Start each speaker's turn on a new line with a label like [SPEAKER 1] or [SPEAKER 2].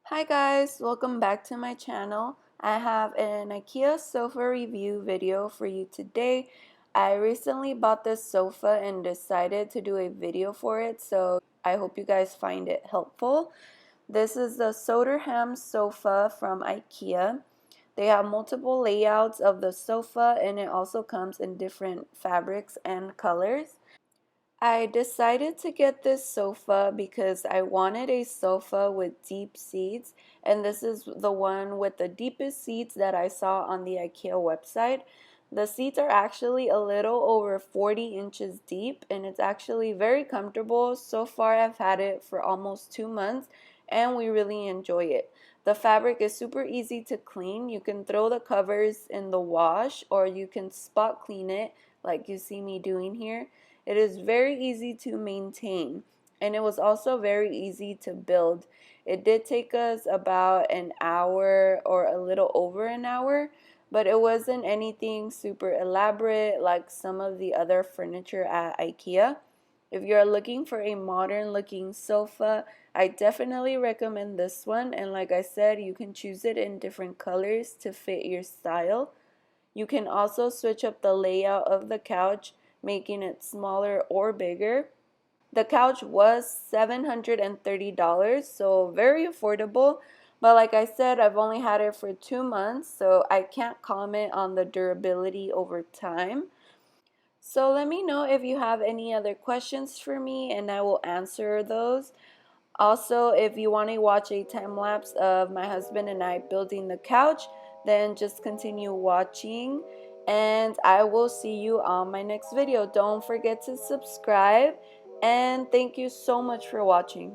[SPEAKER 1] Hi guys, welcome back to my channel. I have an IKEA sofa review video for you today. I recently bought this sofa and decided to do a video for it, so I hope you guys find it helpful. This is the Soderhamn sofa from IKEA. They have multiple layouts of the sofa and it also comes in different fabrics and colors. I decided to get this sofa because I wanted a sofa with deep seats, and this is the one with the deepest seats that I saw on the IKEA website. The seats are actually a little over 40 inches deep, and it's actually very comfortable. So far, I've had it for almost 2 months, and we really enjoy it. The fabric is super easy to clean. You can throw the covers in the wash, or you can spot clean it like you see me doing here. It is very easy to maintain, and it was also very easy to build. It did take us about an hour or a little over an hour, but it wasn't anything super elaborate like some of the other furniture at IKEA. If you're looking for a modern looking sofa, I definitely recommend this one, and like I said, you can choose it in different colors to fit your style. You can also switch up the layout of the couch, making it smaller or bigger. The couch was $730, so very affordable. But like I said, I've only had it for 2 months, so I can't comment on the durability over time. So let me know if you have any other questions for me and I will answer those. Also, if you want to watch a time lapse of my husband and I building the couch, then just continue watching and I will see you on my next video. Don't forget to subscribe and thank you so much for watching.